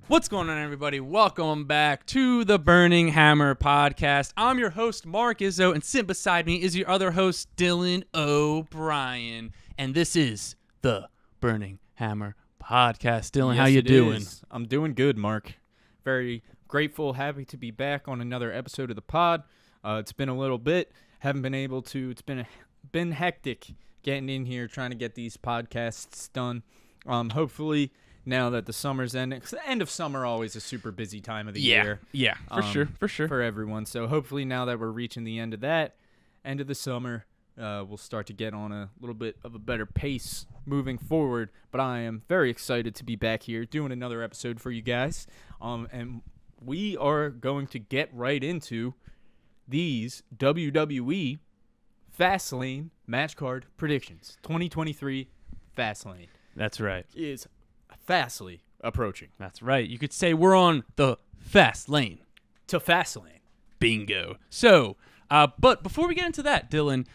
What's going on, everybody? Welcome back to the Burning Hammer podcast. I'm your host, Mark Izzo, and sitting beside me is your other host, Dylan O'Brien. And this is the Burning Hammer podcast. Dylan, how you doing? I'm doing good, Mark. Very grateful, happy to be back on another episode of the pod. It's been a little bit. Haven't been able to. It's been hectic getting in here, trying to get these podcasts done. Hopefully, now that the summer's ending, 'cause the end of summer always a super busy time of the year. Yeah, for sure. For everyone. So hopefully now that we're reaching the end of the summer, we'll start to get on a little bit of a better pace moving forward. But I am very excited to be back here doing another episode for you guys. And we are going to get right into these WWE Fastlane match card predictions. 2023 Fastlane. That's right. Is fastly approaching. That's right. You could say we're on the fast lane. To Fastlane. Bingo. So, but before we get into that, Dylan,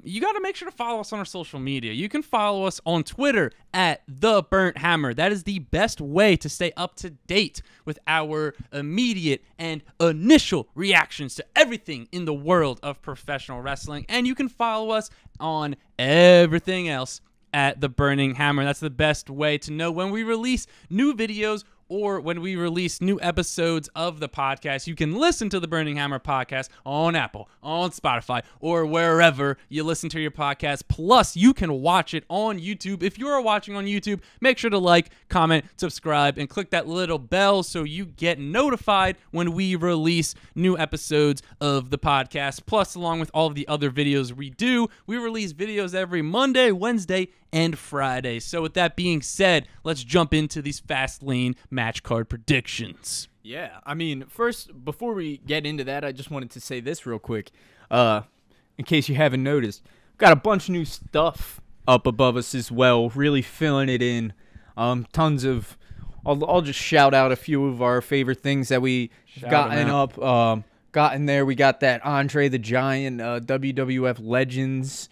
you got to make sure to follow us on our social media. You can follow us on Twitter at The Burnt Hammer. That is the best way to stay up to date with our immediate and initial reactions to everything in the world of professional wrestling. And you can follow us on everything else at The Burning Hammer. That's the best way to know when we release new videos or when we release new episodes of the podcast. You can listen to the Burning Hammer podcast on Apple, on Spotify, or wherever you listen to your podcast. Plus, you can watch it on YouTube. If you are watching on YouTube, make sure to like, comment, subscribe, and click that little bell so you get notified when we release new episodes of the podcast. Plus, along with all of the other videos we do, we release videos every Monday, Wednesday, and Friday. So with that being said, let's jump into these Fastlane match card predictions. Yeah, I mean, first, before we get into that, I just wanted to say this real quick. In case you haven't noticed, got a bunch of new stuff up above us as well, really filling it in. Tons of, I'll just shout out a few of our favorite things that we gotten there. We got that Andre the Giant WWF Legends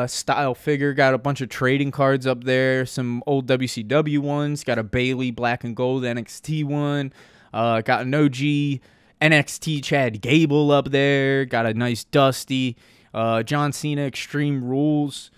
style figure. Got a bunch of trading cards up there, some old WCW ones, got a Bailey black and gold NXT one, got an OG NXT Chad Gable up there, got a nice Dusty, John Cena Extreme Rules.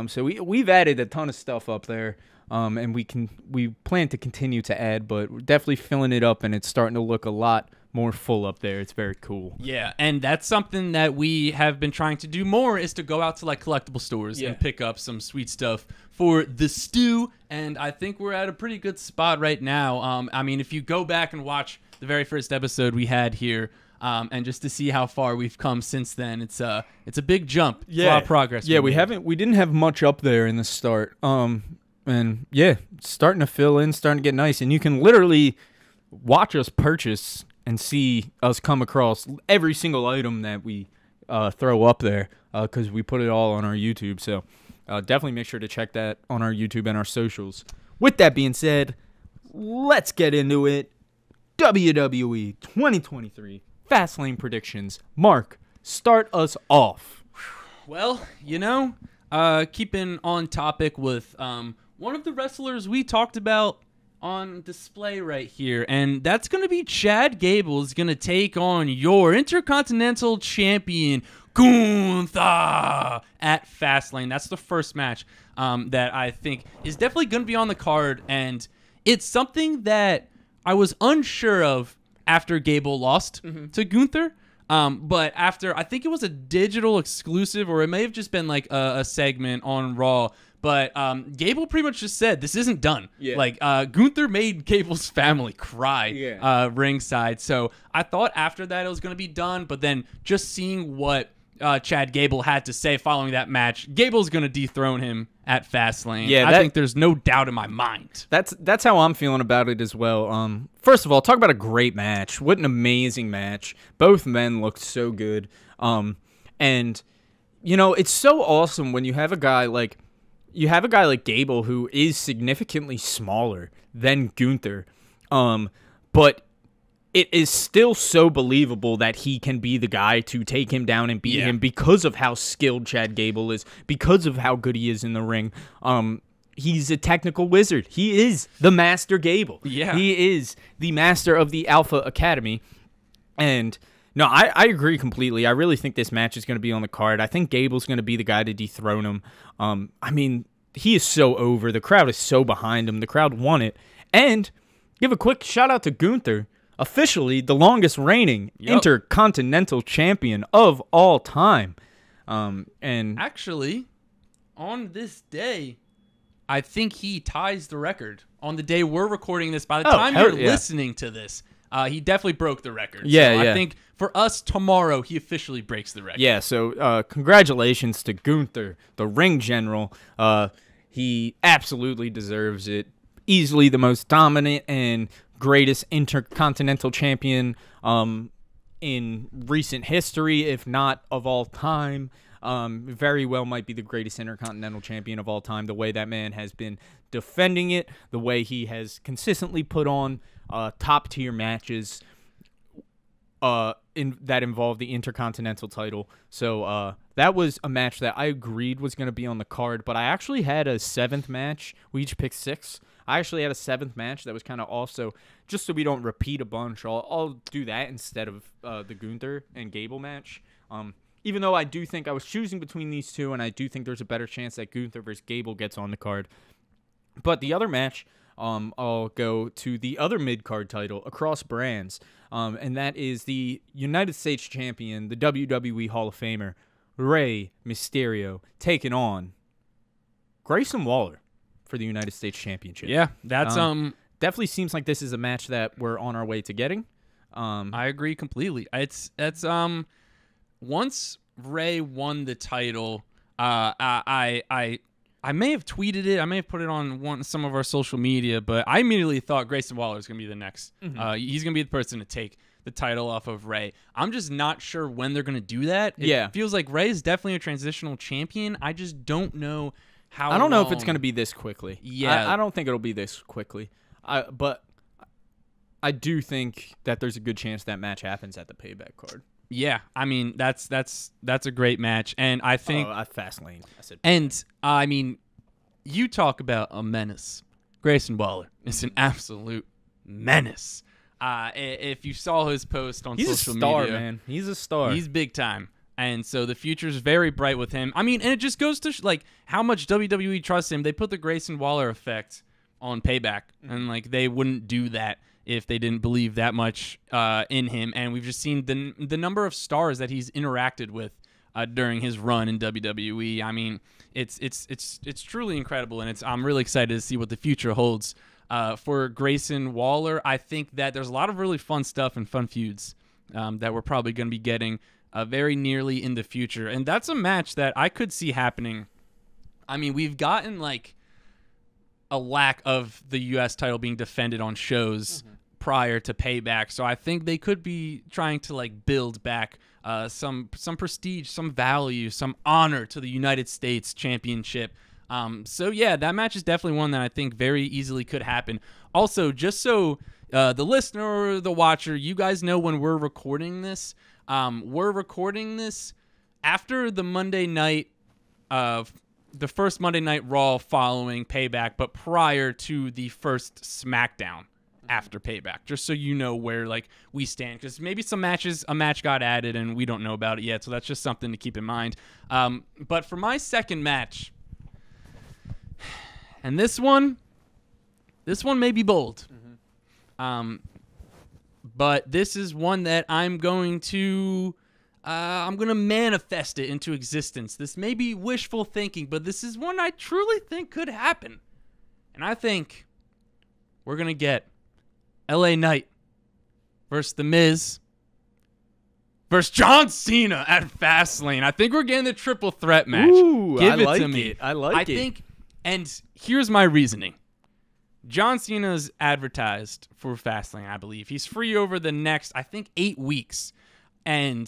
So we've added a ton of stuff up there, and we plan to continue to add, but we're definitely filling it up, and it's starting to look a lot more full up there. It's very cool. Yeah, and that's something that we have been trying to do more, is to go out to like collectible stores and pick up some sweet stuff for the stew, and I think we're at a pretty good spot right now. I mean, if you go back and watch the very first episode we had here, and just to see how far we've come since then, it's a big jump. It's a lot of progress. Yeah, we didn't have much up there in the start. And yeah, it's starting to fill in, starting to get nice, and you can literally watch us purchase and see us come across every single item that we throw up there, because we put it all on our YouTube. So definitely make sure to check that on our YouTube and our socials. With that being said, let's get into it. WWE 2023 Fastlane predictions. Mark, start us off. Well, keeping on topic with one of the wrestlers we talked about on display right here, and that's going to be Chad Gable is going to take on your Intercontinental Champion Gunther at Fastlane. That's the first match that I think is definitely going to be on the card, and it's something that I was unsure of after Gable lost to Gunther. But after, I think it was a digital exclusive, or it may have just been like a segment on Raw. But Gable pretty much just said, this isn't done. Yeah. Like, Gunther made Gable's family cry ringside. So I thought after that it was going to be done. But then just seeing what Chad Gable had to say following that match, Gable's going to dethrone him at Fastlane. Yeah, I think there's no doubt in my mind. That's how I'm feeling about it as well. First of all, talk about a great match. What an amazing match. Both men looked so good. And, it's so awesome when you have a guy like Gable, who is significantly smaller than Gunther, but it is still so believable that he can be the guy to take him down and beat him because of how skilled Chad Gable is, because of how good he is in the ring. he's a technical wizard. He is the Master Gable. Yeah. He is the master of the Alpha Academy. And no, I agree completely. I really think this match is going to be on the card. I think Gable's going to be the guy to dethrone him. I mean, he is so over. The crowd is so behind him. The crowd won it. And give a quick shout out to Gunther, officially the longest reigning Intercontinental Champion of all time. And actually, on this day, I think he ties the record. On the day we're recording this, by the time you're listening to this, he definitely broke the record. Yeah, so I think for us tomorrow, he officially breaks the record. Yeah, so congratulations to Gunther, the ring general. He absolutely deserves it. Easily the most dominant and greatest Intercontinental Champion in recent history, if not of all time. Very well might be the greatest Intercontinental Champion of all time. The way that man has been defending it, the way he has consistently put on top-tier matches that involve the Intercontinental title. So that was a match that I agreed was going to be on the card, but I actually had a 7th match. We each picked 6. I actually had a 7th match that was kind of also, just so we don't repeat a bunch, I'll do that instead of the Gunther and Gable match. Even though I do think I was choosing between these two, and I do think there's a better chance that Gunther versus Gable gets on the card. But the other match, I'll go to the other mid-card title across brands, and that is the United States Champion, the WWE Hall of Famer, Rey Mysterio, taking on Grayson Waller for the United States Championship. Yeah, that's definitely seems like this is a match that we're on our way to getting. I agree completely. It's once Rey won the title, I may have tweeted it. I may have put it on some of our social media, but I immediately thought Grayson Waller is going to be the next. He's going to be the person to take the title off of Rey. I'm just not sure when they're going to do that. It feels like Rey is definitely a transitional champion. I just don't know how I don't know if it's going to be this quickly. Yeah. I don't think it'll be this quickly. But I do think that there's a good chance that match happens at the Payback card. Yeah, I mean that's a great match, and I think Fastlane. I said, I mean, you talk about a menace. Grayson Waller is an absolute menace. If you saw his post on social media, he's a star, man. He's a star. He's big time, and so the future's very bright with him. I mean, and it just goes to like how much WWE trusts him. They put the Grayson Waller effect on Payback, and like they wouldn't do that if they didn't believe that much in him. And we've just seen the number of stars that he's interacted with during his run in WWE. I mean, it's truly incredible, and I'm really excited to see what the future holds for Grayson Waller. I think that there's a lot of really fun stuff and fun feuds that we're probably going to be getting very nearly in the future, and that's a match that I could see happening. I mean, we've gotten like a lack of the U.S. title being defended on shows prior to Payback, so I think they could be trying to like build back some prestige, some value, some honor to the United States Championship. So yeah, that match is definitely one that I think very easily could happen. Also, just so the listener or the watcher, you guys know when we're recording this. We're recording this after the Monday night the first Monday Night Raw following Payback, but prior to the first SmackDown after Payback, just so you know where like we stand, because maybe a match got added and we don't know about it yet, so that's just something to keep in mind. But for my second match, and this one may be bold, but this is one that I'm going to manifest it into existence. This may be wishful thinking, but this is one I truly think could happen. And I think we're going to get LA Knight versus The Miz versus John Cena at Fastlane. I think we're getting the triple threat match. Ooh, Give I it like to me. it. I like it. I think, and here's my reasoning. John Cena's advertised for Fastlane, I believe. He's free over the next, I think, 8 weeks. And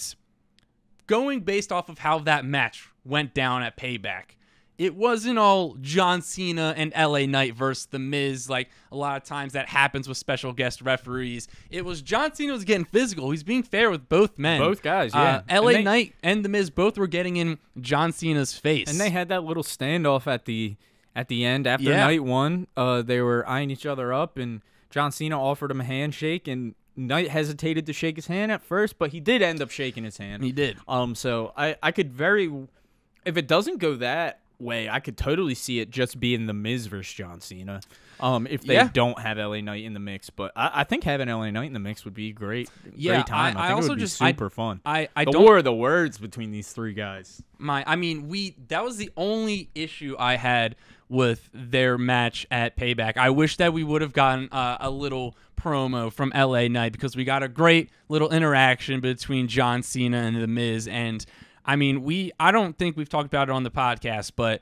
going based off of how that match went down at Payback, it wasn't all John Cena and LA Knight versus The Miz. Like a lot of times that happens with special guest referees. It was John Cena was getting physical. He's being fair with both men. Both guys, yeah. LA Knight and The Miz both were getting in John Cena's face. And they had that little standoff at the at the end after night one. They were eyeing each other up, and John Cena offered him a handshake, and Knight hesitated to shake his hand at first, but he did end up shaking his hand. He did. So I could if it doesn't go that way, I could totally see it just being The Miz versus John Cena. If they don't have LA Knight in the mix, but I think having LA Knight in the mix would be great. Yeah, great time. I think it would be super fun. The war of the words between these three guys. That was the only issue I had with their match at Payback. I wish that we would have gotten a little promo from LA Knight, because we got a great little interaction between John Cena and The Miz. And I don't think we've talked about it on the podcast, but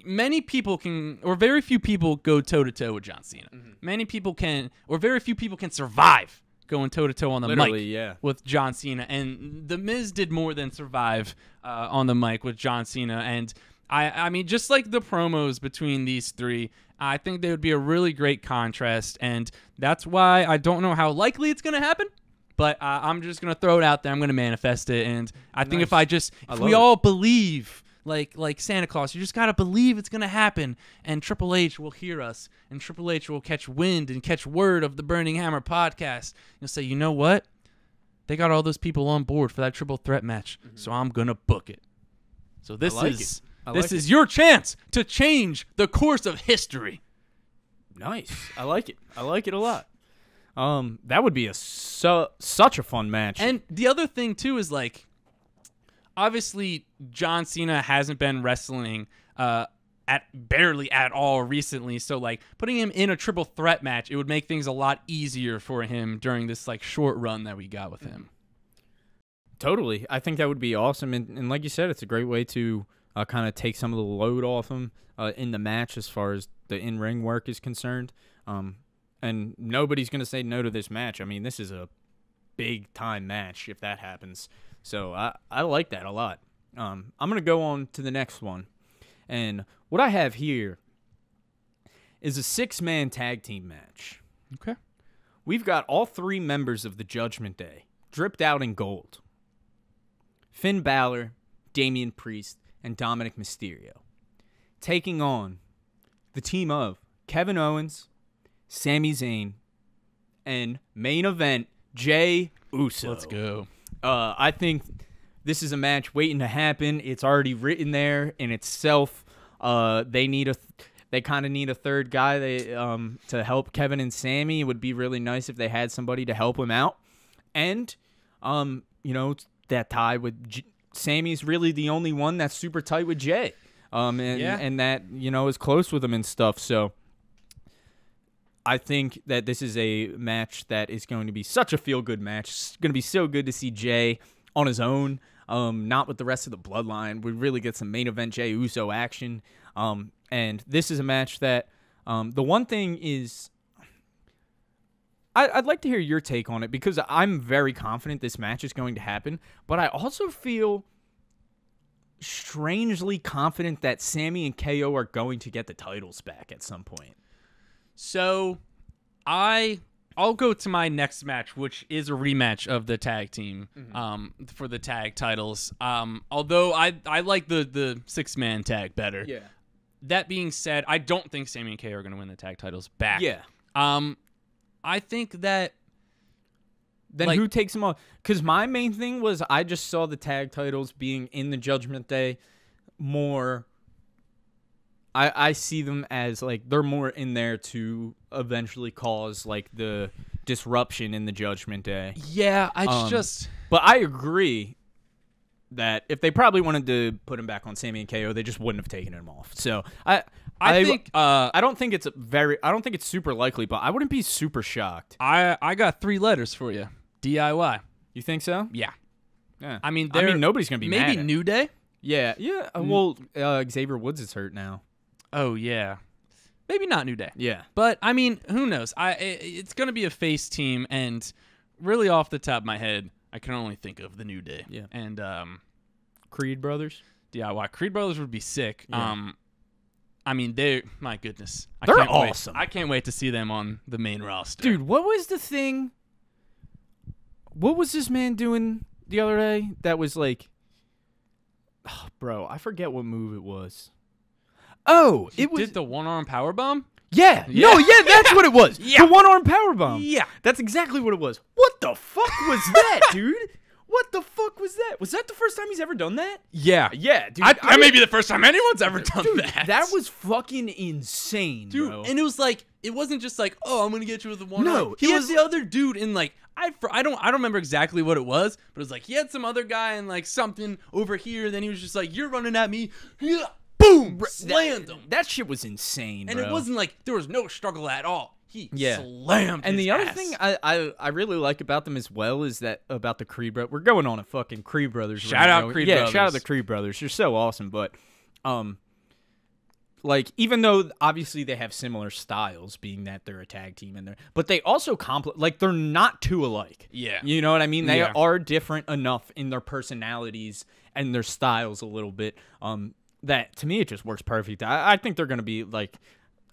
many people can, or very few people go toe to toe with John Cena. Mm-hmm. Many people can, or very few people can survive going toe to toe on the mic with John Cena. And The Miz did more than survive on the mic with John Cena. And I mean, just like the promos between these three, I think they would be a really great contrast, and that's why I don't know how likely it's going to happen, but I'm just going to throw it out there. I'm going to manifest it, and I think if we all believe, like Santa Claus, you just got to believe it's going to happen, and Triple H will hear us, and Triple H will catch wind and catch word of the Burning Hammer podcast. You'll say, you know what? They got all those people on board for that triple threat match, so I'm going to book it. So this is your chance to change the course of history. Nice. I like it. I like it a lot. That would be such a fun match. And the other thing, too, is, like, obviously John Cena hasn't been wrestling barely at all recently. So, like, putting him in a triple threat match, it would make things a lot easier for him during this, like, short run that we got with him. Totally. I think that would be awesome. And like you said, it's a great way to kind of take some of the load off him in the match as far as the in-ring work is concerned. And nobody's going to say no to this match. I mean, this is a big-time match if that happens. So I like that a lot. I'm going to go on to the next one. And what I have here is a 6-man tag team match. Okay. We've got all 3 members of the Judgment Day dripped out in gold. Finn Balor, Damian Priest, and Dominic Mysterio, taking on the team of Kevin Owens, Sami Zayn, and main event Jey Uso. Let's go. I think this is a match waiting to happen. It's already written there in itself. They kind of need a third guy to help Kevin and Sami. It would be really nice if they had somebody to help them out. And that tie with Sammy's really the only one that's super tight with Jey. And that, is close with him and stuff. So I think that this is a match that is going to be such a feel-good match. It's going to be so good to see Jey on his own, not with the rest of the bloodline. We really get some main event Jey Uso action. And this is a match that the one thing is, I'd like to hear your take on it, because I'm very confident this match is going to happen, but I also feel strangely confident that Sami and KO are going to get the titles back at some point. So I'll go to my next match, which is a rematch of the tag team for the tag titles. Although I like the 6-man tag better. Yeah. That being said, I don't think Sami and KO are going to win the tag titles back. Yeah. I think that... Then who takes them off? Because my main thing was I just saw the tag titles being in the Judgment Day more. I see them as, like, they're more in there to eventually cause, like, the disruption in the Judgment Day. Yeah, But I agree that if they probably wanted to put him back on Sami and KO, they just wouldn't have taken him off. So I don't think it's super likely, but I wouldn't be super shocked. I got 3 letters for you. DIY. You think so? Yeah. Yeah. I mean, nobody's gonna be mad. Maybe New Day. Yeah. Yeah. Well, Xavier Woods is hurt now. Oh yeah. Maybe not New Day. Yeah. But I mean, who knows? It's gonna be a face team, and really off the top of my head, I can only think of the New Day. Yeah. And Creed Brothers. DIY. Creed Brothers would be sick. Yeah. I mean, my goodness. They're awesome. I can't wait to see them on the main roster. Dude, what was the thing? What was this man doing the other day that was like... Oh, bro, I forget what move it was. Oh, He did the one-arm powerbomb? Yeah. No, yeah, that's what it was. Yeah. The one-arm powerbomb. Yeah. That's exactly what it was. What the fuck was that, dude? What the fuck was that? Was that the first time he's ever done that? Yeah. Yeah, dude. That may be the first time anyone's ever done dude, that. That was fucking insane, dude, bro. and it was like, it wasn't just like, oh, I'm gonna get you with the one No, arm. He was the other dude in like, I don't remember exactly what it was, but it was like he had some other guy and like something over here. Then he was just like, you're running at me. Yeah. Boom! Slammed him. That shit was insane, and bro. it wasn't like there was no struggle at all. He Yeah. slammed And his the other ass. thing I really like about them as well is that about the Creed brothers. We're going on a fucking Creed brothers. Shout out run. Creed yeah, brothers. shout out the Creed brothers. You're so awesome, but like even though obviously they have similar styles, being that they're a tag team and but they also like they're not too alike. Yeah. You know what I mean? They Yeah. are different enough in their personalities and their styles a little bit. That to me it just works perfect. I think they're gonna be like,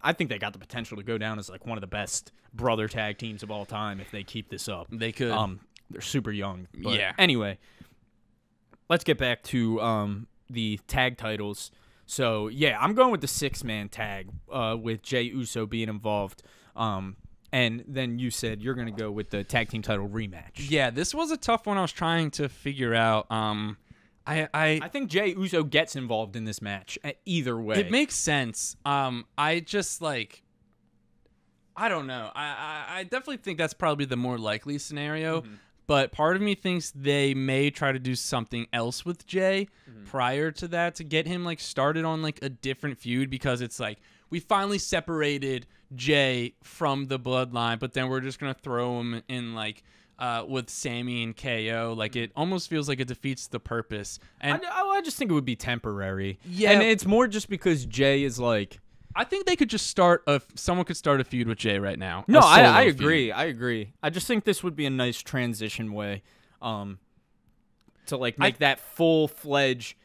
I think they got the potential to go down as like one of the best brother tag teams of all time if they keep this up. They could. They're super young. But Yeah. Anyway, let's get back to the tag titles. So yeah, I'm going with the 6-man tag with Jey Uso being involved. And then you said you're gonna go with the tag team title rematch. Yeah, this was a tough one. I was trying to figure out. I think Jey Uso gets involved in this match either way. It makes sense. I just like, I don't know. I definitely think that's probably the more likely scenario. Mm-hmm. But part of me thinks they may try to do something else with Jey prior to that to get him like started on like a different feud, because it's like we finally separated Jey from the bloodline, but then we're just gonna throw him in like with Sammy and KO. Like it almost feels like it defeats the purpose. And I just think it would be temporary. Yeah. And it's more just because Jey is like, I think they could just someone could start a feud with Jey right now. no, A solo I feud. agree. I agree. I just think this would be a nice transition way to like make that full-fledged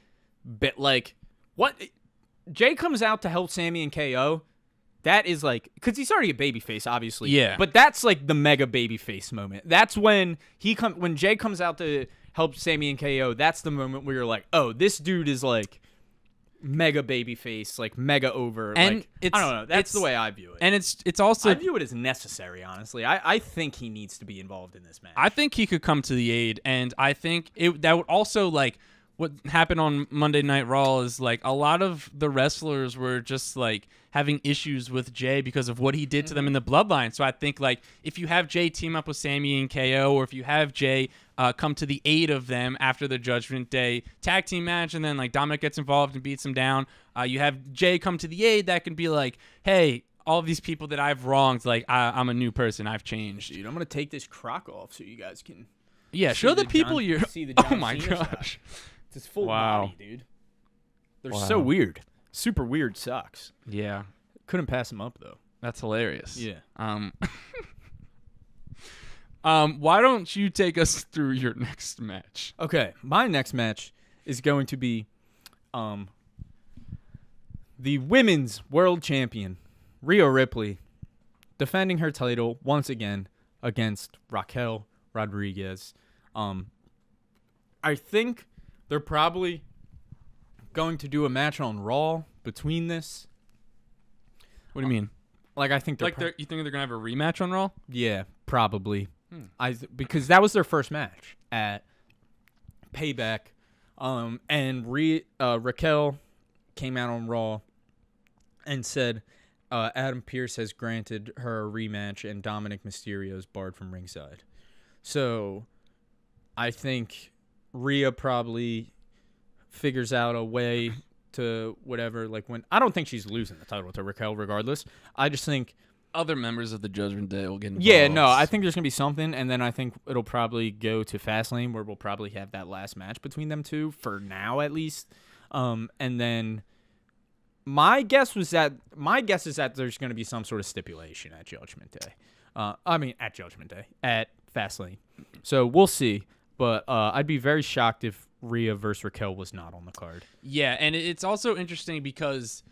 bit. Like what Jey comes out to help Sammy and KO. That is like, because he's already a babyface, obviously. Yeah. But that's like the mega babyface moment. That's when when Jey comes out to help Sammy and KO. That's the moment where you're like, oh, this dude is like mega babyface, like mega over. And like, it's, I don't know. That's the way I view it. And it's also, I view it as necessary, honestly. I think he needs to be involved in this match. I think he could come to the aid, and I think that would also like what happened on Monday Night Raw is like a lot of the wrestlers were just like having issues with Jey because of what he did to them in the bloodline. So I think like if you have Jey team up with Sammy and KO, or if you have Jey come to the aid of them after the Judgment Day tag team match, and then like Dominic gets involved and beats him down, you have Jey come to the aid, that can be like, hey, all of ththese people that I've wronged, like I'm a new person, I've changed. Dude, I'm gonna take this crock off so you guys can Show the people John, you're. see the Oh John my Cena gosh. It's his full Wow. body, dude. They're Wow. so weird. Super weird socks. Yeah, Couldn't pass them up though. that's hilarious. Yeah. Why don't you take us through your next match? Okay, my next match is going to be the women's world champion, Rhea Ripley, defending her title once again against Raquel Rodriguez. I think they're probably going to do a match on Raw between this. What do you mean? Like I think they're Like you think they're gonna have a rematch on Raw? yeah, probably. Because that was their first match at Payback, and Raquel came out on Raw and said Adam Pearce has granted her a rematch and Dominic Mysterio is barred from ringside. So I think Rhea probably figures out a way to whatever. Like when I don't think she's losing the title to Raquel regardless. I just think. Other members of the Judgment Day will get involved. Yeah, no, I think there's going to be something, and then I think it'll probably go to Fastlane, where we'll probably have that last match between them two, for now at least. And then my guess is that there's going to be some sort of stipulation at Judgment Day. At Fastlane. So we'll see, but I'd be very shocked if Rhea versus Raquel was not on the card. Yeah, and it's also interesting because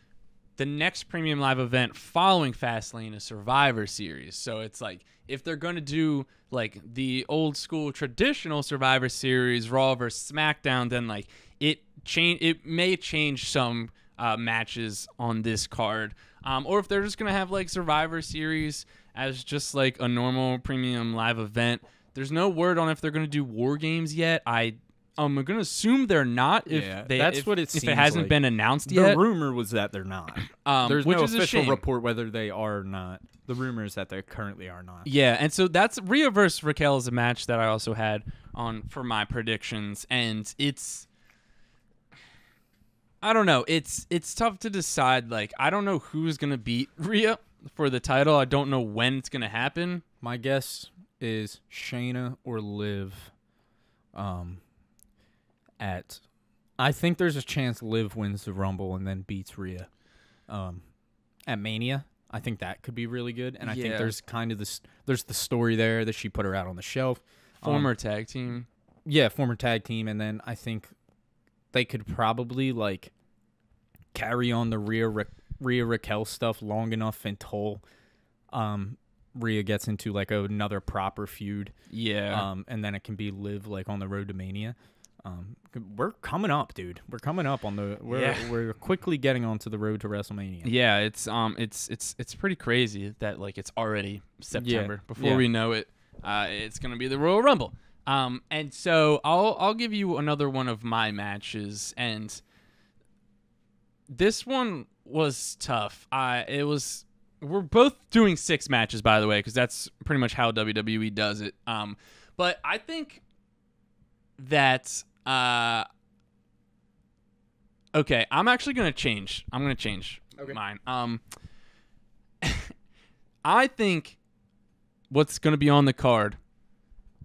the next Premium Live event following Fastlane is Survivor Series. So it's like if they're going to do like the old school traditional Survivor Series, Raw versus SmackDown, then like it may change some matches on this card, or if they're just gonna have like Survivor Series as just like a normal premium live event. There's no word on if they're gonna do War Games yet. I'm gonna assume they're not. That's what it seems if it hasn't like. been announced yet. The rumor was that they're not. There's which no is a official shame. report whether they are or not. The rumor is that they currently are not. Yeah, and so that's Rhea versus Raquel is a match that I also had on for my predictions, and I don't know. It's tough to decide. Like, I don't know who's gonna beat Rhea for the title. I don't know when it's gonna happen. My guess is Shayna or Liv. I think there's a chance Liv wins the Rumble and then beats Rhea. At Mania, I think that could be really good, and I think there's kind of there's the story there that she put her out on the shelf. Former tag team. Yeah, former tag team, and then I think they could probably like carry on the Rhea Raquel stuff long enough until Rhea gets into like another proper feud. Yeah. And then it can be Liv like on the road to Mania. We're coming up, dude. We're coming up on the. We're quickly getting onto the road to WrestleMania. Yeah, it's pretty crazy that like it's already September. Before we know it, it's gonna be the Royal Rumble. And so I'll give you another one of my matches, and this one was tough. We're both doing 6 matches, by the way, because that's pretty much how WWE does it. But I think that okay, I'm actually gonna change. I'm gonna change mine. I think what's gonna be on the card,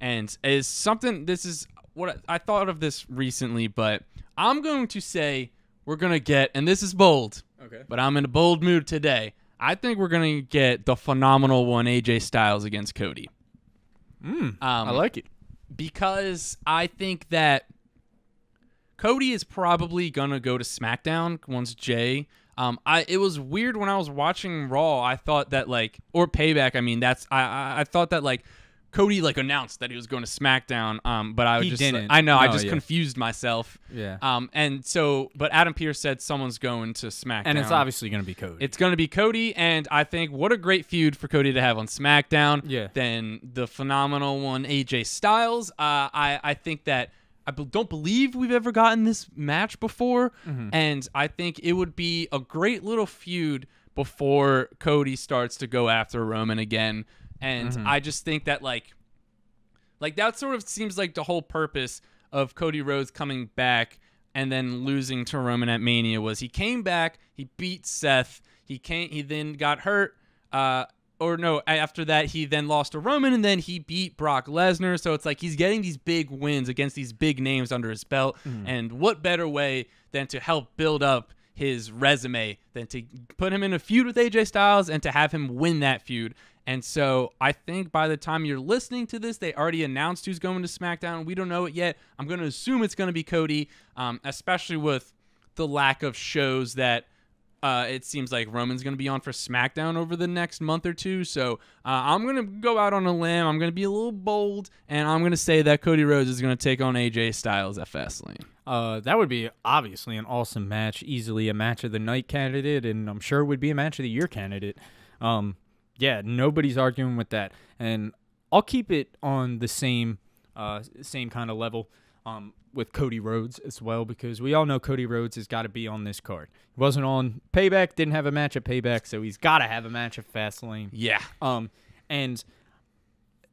and is something. This is what I thought of this recently, but I'm going to say we're gonna get, and this is bold. Okay. But I'm in a bold mood today. I think we're gonna get the phenomenal one, AJ Styles against Cody. I like it because I think that Cody is probably gonna go to SmackDown once Jay. It was weird when I was watching Raw. I thought that like, or Payback. I mean, I thought that like Cody like announced that he was going to SmackDown. But I didn't. I know. I just confused myself. Yeah. And so, but Adam Pearce said someone's going to SmackDown, and it's obviously going to be Cody. It's going to be Cody, and I think what a great feud for Cody to have on SmackDown. Yeah. Then the phenomenal one, AJ Styles. I think that. Don't believe we've ever gotten this match before, and I think it would be a great little feud before Cody starts to go after Roman again. And I just think that like that sort of seems like the whole purpose of Cody Rhodes coming back and then losing to Roman at Mania was he came back, he beat Seth, he then got hurt, or no, after that, he then lost to Roman, and then he beat Brock Lesnar. So it's like he's getting these big wins against these big names under his belt. And what better way than to help build up his resume than to put him in a feud with AJ Styles and to have him win that feud. And so I think by the time you're listening to this, they already announced who's going to SmackDown. We don't know it yet. I'm going to assume it's going to be Cody, especially with the lack of shows that it seems like Roman's going to be on for SmackDown over the next month or two. So I'm going to go out on a limb. I'm going to be a little bold, and I'm going to say that Cody Rhodes is going to take on AJ Styles at Fastlane. That would be obviously an awesome match, easily a match of the night candidate, and I'm sure would be a match of the year candidate. Yeah, nobody's arguing with that. And I'll keep it on the same kind of level with Cody Rhodes as well, because we all know Cody Rhodes has got to be on this card. He wasn't on Payback, didn't have a match at Payback, so he's got to have a match at Fastlane. Yeah. And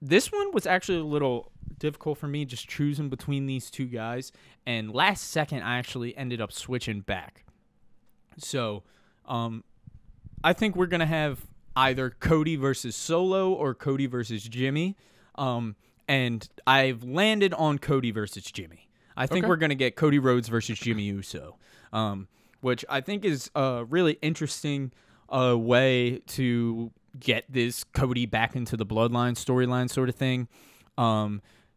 this one was actually a little difficult for me, just choosing between these two guys. And last second, I actually ended up switching back. So I think we're going to have either Cody versus Solo or Cody versus Jimmy. And I've landed on Cody versus Jimmy. I think we're going to get Cody Rhodes versus Jimmy Uso, which I think is a really interesting way to get this Cody back into the bloodline storyline sort of thing.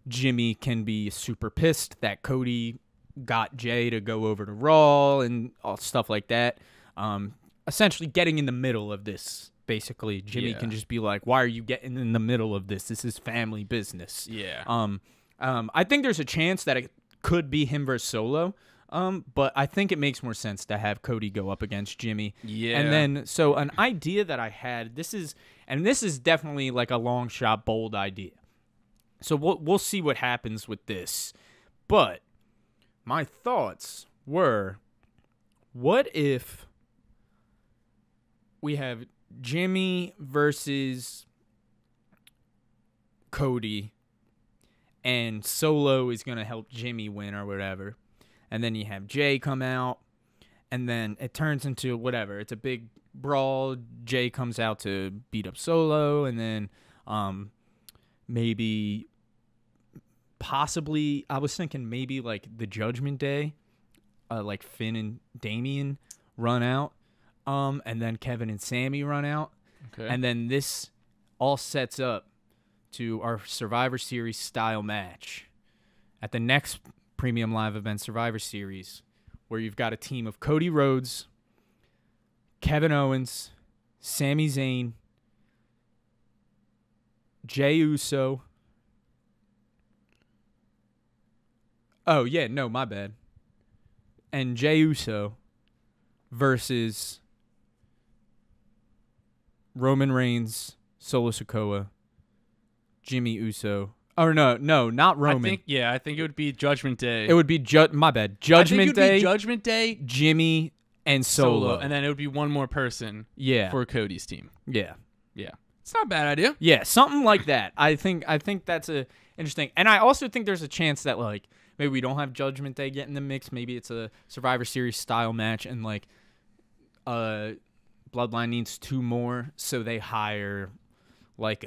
Jimmy can be super pissed that Cody got Jay to go over to Raw and all stuff like that. Essentially getting in the middle of this. Basically, Jimmy can just be like, why are you getting in the middle of this? This is family business. Yeah. I think there's a chance that it could be him versus Solo. But I think it makes more sense to have Cody go up against Jimmy. Yeah. And then, so an idea that I had, this is definitely like a long shot, bold idea. So we'll see what happens with this. But my thoughts were, what if we have Jimmy versus Cody, and Solo is going to help Jimmy win or whatever. And then you have Jay come out, and then it turns into whatever. It's a big brawl. Jay comes out to beat up Solo, and then maybe, possibly, I was thinking maybe like the Judgment Day, like Finn and Damian run out, and then Kevin and Sammy run out. Okay. And then this all sets up to our Survivor Series style match at the next Premium Live Event Survivor Series, where you've got a team of Cody Rhodes, Kevin Owens, Sami Zayn, Jey Uso. Oh, yeah, no, my bad. And Jey Uso versus Roman Reigns, Solo Sikoa, Jimmy Uso. Oh, no, not Roman. I think it would be Judgment Day. It would be, my bad, Judgment Day, Judgment Day, Jimmy, and Solo. and then it would be one more person for Cody's team. Yeah. Yeah. It's not a bad idea. Yeah, something like that. I think that's a interesting. And I also think there's a chance that, like, maybe we don't have Judgment Day get in the mix. Maybe it's a Survivor Series style match, and like Bloodline needs 2 more, so they hire like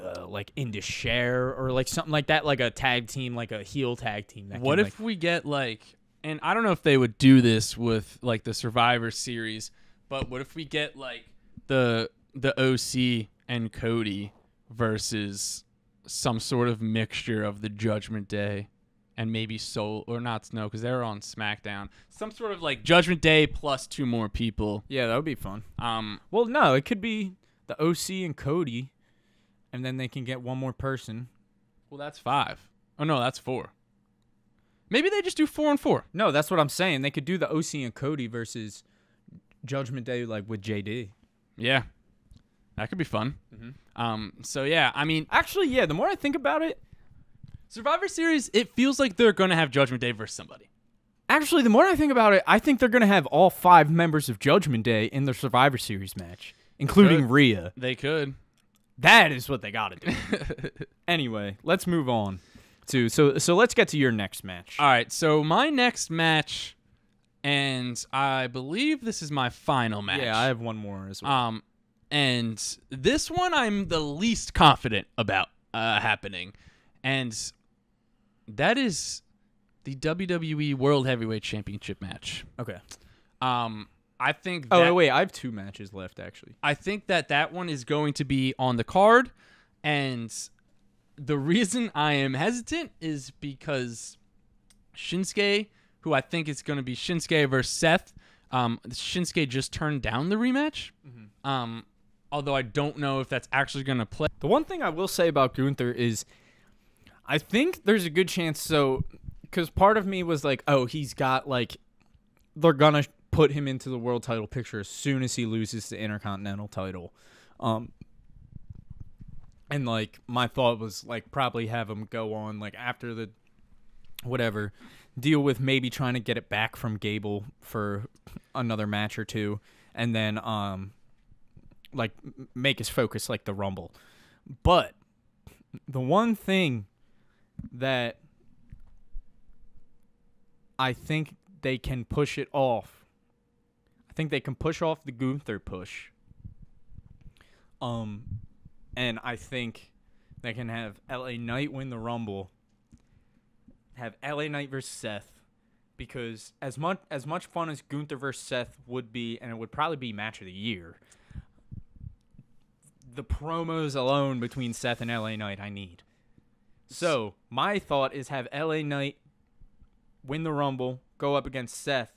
Indus Sher or like something like that, like a tag team, like a heel tag team. What if we get like, and I don't know if they would do this with like the Survivor Series, but what if we get like the OC and Cody versus some sort of mixture of the Judgment Day and maybe Soul, or not, no, because they're on SmackDown. Some sort of like Judgment Day plus 2 more people. Yeah, that would be fun. Well, no, it could be the OC and Cody, and then they can get 1 more person. Well, that's 5. Oh no, that's 4. Maybe they just do 4 and 4. No, that's what I'm saying. They could do the OC and Cody versus Judgment Day, like with JD. Yeah, that could be fun. Mm-hmm. So yeah, I mean, actually, yeah. The more I think about it, Survivor Series, it feels like they're gonna have Judgment Day versus somebody. Actually, the more I think about it, I think they're gonna have all 5 members of Judgment Day in their Survivor Series match, including Rhea. They could. That is what they gotta do. Anyway, let's move on to so let's get to your next match. All right, so my next match, and I believe this is my final match. Yeah, I have one more as well. And this one I'm the least confident about happening, and that is the WWE World Heavyweight Championship match. Okay. I think. Oh wait, I have 2 matches left actually. I think that one is going to be on the card, and the reason I am hesitant is because Shinsuke, who I think is going to be Shinsuke versus Seth. Shinsuke just turned down the rematch. Mm-hmm. Although I don't know if that's actually going to play. The one thing I will say about Gunther is, I think there's a good chance. So, because part of me was like, oh, he's got like, they're gonna put him into the world title picture as soon as he loses the Intercontinental title. And like my thought was like probably have him go on like after the whatever, deal with maybe trying to get it back from Gable for another match or 2, and then like make his focus like the Rumble. But the one thing that I think they can push it off, I think they can push off the Gunther push. And I think they can have LA Knight win the Rumble, have LA Knight versus Seth, because as much fun as Gunther versus Seth would be, and it would probably be match of the year, the promos alone between Seth and LA Knight I need. So my thought is have LA Knight win the Rumble, go up against Seth,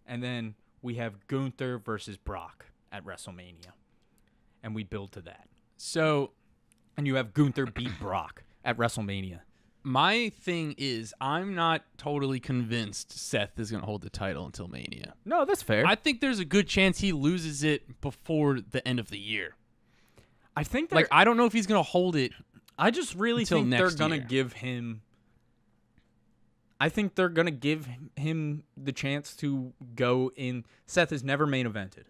and then we have Gunther versus Brock at WrestleMania, and we build to that. So, and you have Gunther beat Brock at WrestleMania. My thing is, I'm not totally convinced Seth is going to hold the title until Mania. No, that's fair. I think there's a good chance he loses it before the end of the year. I think Like, I don't know if he's going to hold it. I just really until think they're next going to year. give him. I think they're going to give him the chance to go in. Seth has never main evented.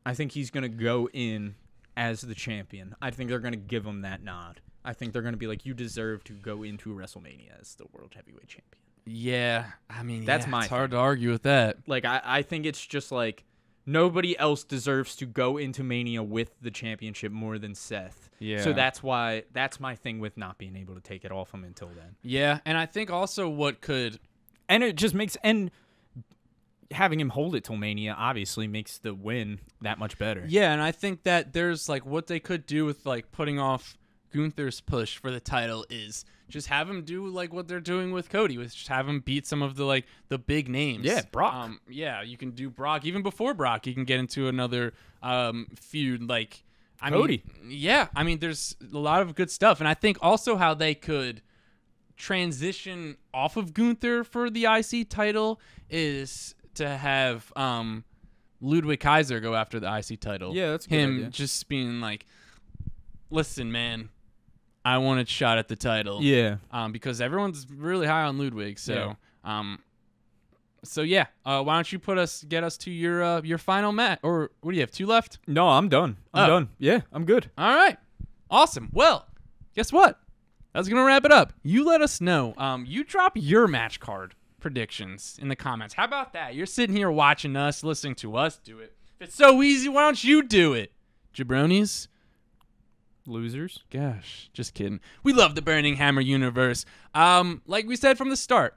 I think he's going to go in as the champion. I think they're going to give him that nod. I think they're going to be like, you deserve to go into WrestleMania as the World Heavyweight Champion. Yeah, I mean, That's yeah, my it's hard thing. to argue with that. Like, I think it's just like, nobody else deserves to go into Mania with the championship more than Seth. Yeah. So that's my thing with not being able to take it off him until then. Yeah, and I think also what could... And it just makes, and having him hold it till Mania obviously makes the win that much better. Yeah, and I think that there's, like, what they could do with, like, putting off Gunther's push for the title is just have him do, like, what they're doing with Cody, with just have him beat some of the, like, the big names. Yeah, Brock. Yeah, you can do Brock. Even before Brock, you can get into another feud, like... Cody. I mean, there's a lot of good stuff. And I think also how they could transition off of Gunther for the IC title is to have Ludwig Kaiser go after the IC title. Yeah, that's a good him idea. just being like, listen, man, I want a shot at the title. Yeah. Because everyone's really high on Ludwig. So, yeah. Why don't you get us to your final match? Or what do you have? 2 left? No, I'm done. I'm done. Yeah, I'm good. All right. Awesome. Well, guess what? That's going to wrap it up. You let us know. You drop your match card predictions in the comments. How about that? You're sitting here watching us, listening to us do it. If it's so easy, why don't you do it? Jabronis? Losers. Gosh, just kidding. We love the Burning Hammer universe. Like we said from the start,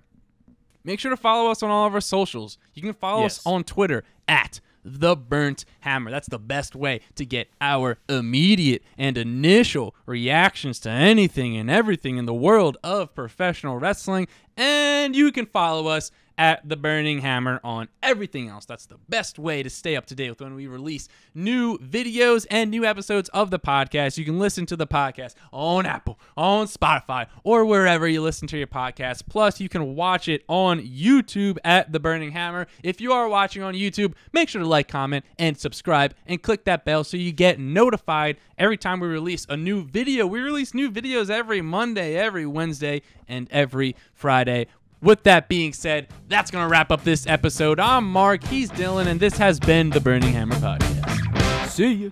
make sure to follow us on all of our socials. You can follow us on Twitter at The Burnt Hammer. That's the best way to get our immediate and initial reactions to anything and everything in the world of professional wrestling. And you can follow us at The Burning Hammer on everything else. That's the best way to stay up to date with when we release new videos and new episodes of the podcast. You can listen to the podcast on Apple, on Spotify, or wherever you listen to your podcast. Plus, you can watch it on YouTube at The Burning Hammer. If you are watching on YouTube, make sure to like, comment, and subscribe, and click that bell so you get notified every time we release a new video. We release new videos every Monday, every Wednesday, and every Friday. With that being said, that's going to wrap up this episode. I'm Mark, he's Dylan, and this has been the Burning Hammer Podcast. See ya.